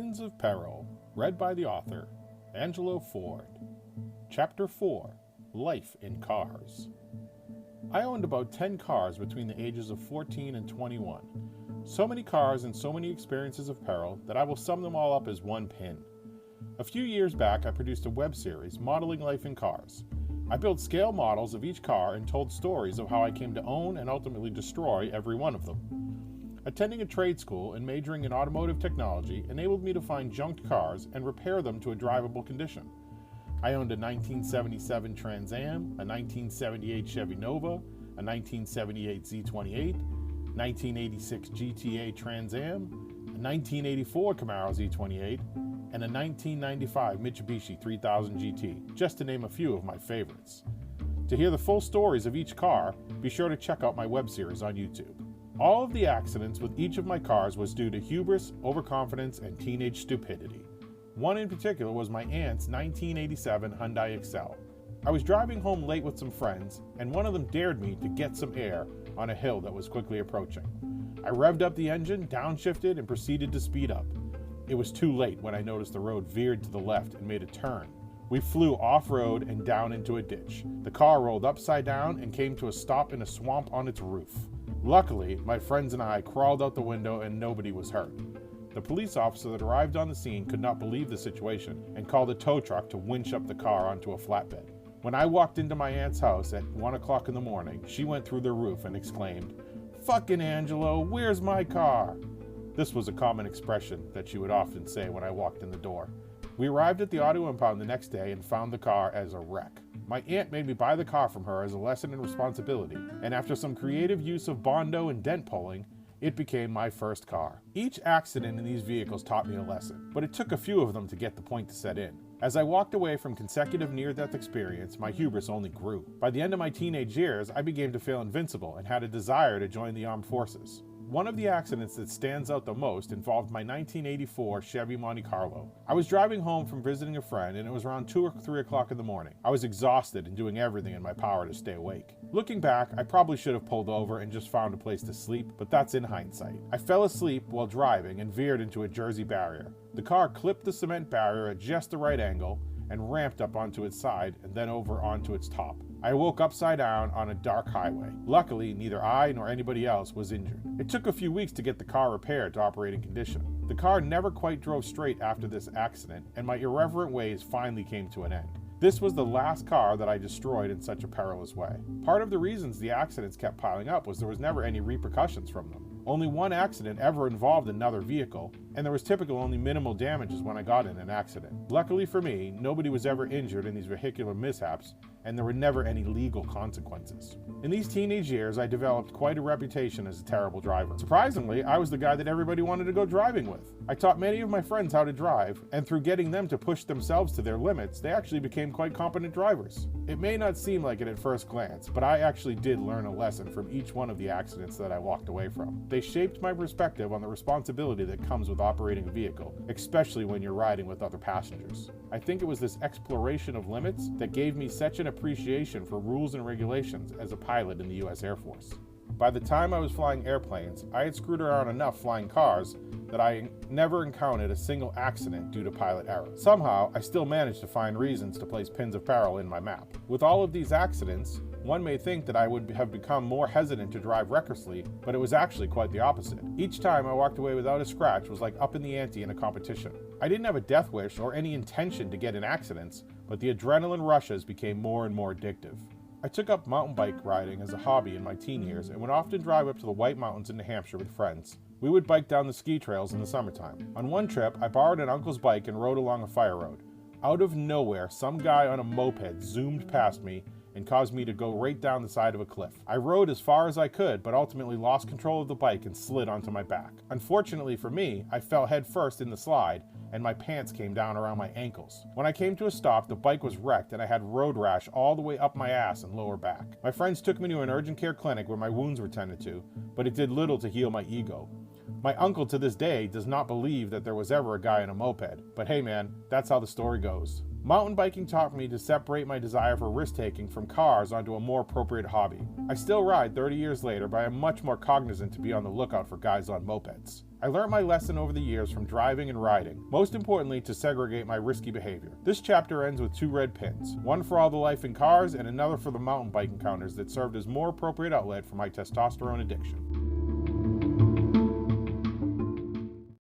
Pins of Peril, read by the author, Angelo Ford. Chapter 4, Life in Cars. I owned about 10 cars between the ages of 14 and 21. So many cars and so many experiences of peril that I will sum them all up as one pin. A few years back, I produced a web series modeling life in cars. I built scale models of each car and told stories of how I came to own and ultimately destroy every one of them. Attending a trade school and majoring in automotive technology enabled me to find junked cars and repair them to a drivable condition. I owned a 1977 Trans Am, a 1978 Chevy Nova, a 1978 Z28, 1986 GTA Trans Am, a 1984 Camaro Z28, and a 1995 Mitsubishi 3000 GT, just to name a few of my favorites. To hear the full stories of each car, be sure to check out my web series on YouTube. All of the accidents with each of my cars was due to hubris, overconfidence, and teenage stupidity. One in particular was my aunt's 1987 Hyundai Excel. I was driving home late with some friends, and one of them dared me to get some air on a hill that was quickly approaching. I revved up the engine, downshifted, and proceeded to speed up. It was too late when I noticed the road veered to the left and made a turn. We flew off-road and down into a ditch. The car rolled upside down and came to a stop in a swamp on its roof. Luckily, my friends and I crawled out the window and nobody was hurt. The police officer that arrived on the scene could not believe the situation and called a tow truck to winch up the car onto a flatbed. When I walked into my aunt's house at 1 o'clock in the morning, she went through the roof and exclaimed, "Fucking Angelo, where's my car?" This was a common expression that she would often say when I walked in the door. We arrived at the auto impound the next day and found the car as a wreck. My aunt made me buy the car from her as a lesson in responsibility, and after some creative use of Bondo and dent pulling, it became my first car. Each accident in these vehicles taught me a lesson, but it took a few of them to get the point to set in. As I walked away from consecutive near-death experience, my hubris only grew. By the end of my teenage years, I began to feel invincible and had a desire to join the armed forces. One of the accidents that stands out the most involved my 1984 Chevy Monte Carlo. I was driving home from visiting a friend and it was around 2 or 3 o'clock in the morning. I was exhausted and doing everything in my power to stay awake. Looking back, I probably should have pulled over and just found a place to sleep, but that's in hindsight. I fell asleep while driving and veered into a Jersey barrier. The car clipped the cement barrier at just the right angle and ramped up onto its side and then over onto its top. I woke upside down on a dark highway. Luckily, neither I nor anybody else was injured. It took a few weeks to get the car repaired to operating condition. The car never quite drove straight after this accident, and my irreverent ways finally came to an end. This was the last car that I destroyed in such a perilous way. Part of the reasons the accidents kept piling up was there was never any repercussions from them. Only one accident ever involved another vehicle, and there was typically only minimal damages when I got in an accident. Luckily for me, nobody was ever injured in these vehicular mishaps, and there were never any legal consequences. In these teenage years, I developed quite a reputation as a terrible driver. Surprisingly, I was the guy that everybody wanted to go driving with. I taught many of my friends how to drive, and through getting them to push themselves to their limits, they actually became quite competent drivers. It may not seem like it at first glance, but I actually did learn a lesson from each one of the accidents that I walked away from. They shaped my perspective on the responsibility that comes with operating a vehicle, especially when you're riding with other passengers. I think it was this exploration of limits that gave me such an appreciation for rules and regulations as a pilot in the U.S. Air Force. By the time I was flying airplanes, I had screwed around enough flying cars that I never encountered a single accident due to pilot error. Somehow, I still managed to find reasons to place pins of peril in my map. With all of these accidents, one may think that I would have become more hesitant to drive recklessly, but it was actually quite the opposite. Each time I walked away without a scratch was like up in the ante in a competition. I didn't have a death wish or any intention to get in accidents, but the adrenaline rushes became more and more addictive. I took up mountain bike riding as a hobby in my teen years and would often drive up to the White Mountains in New Hampshire with friends. We would bike down the ski trails in the summertime. On one trip, I borrowed an uncle's bike and rode along a fire road. Out of nowhere, some guy on a moped zoomed past me and caused me to go right down the side of a cliff. I rode as far as I could, but ultimately lost control of the bike and slid onto my back. Unfortunately for me, I fell head first in the slide, and my pants came down around my ankles. When I came to a stop, the bike was wrecked and I had road rash all the way up my ass and lower back. My friends took me to an urgent care clinic where my wounds were tended to, but it did little to heal my ego. My uncle to this day does not believe that there was ever a guy in a moped, but hey man, that's how the story goes. Mountain biking taught me to separate my desire for risk-taking from cars onto a more appropriate hobby. I still ride 30 years later, but I am much more cognizant to be on the lookout for guys on mopeds. I learned my lesson over the years from driving and riding, most importantly to segregate my risky behavior. This chapter ends with 2 red pins, one for all the life in cars and another for the mountain bike encounters that served as more appropriate outlet for my testosterone addiction.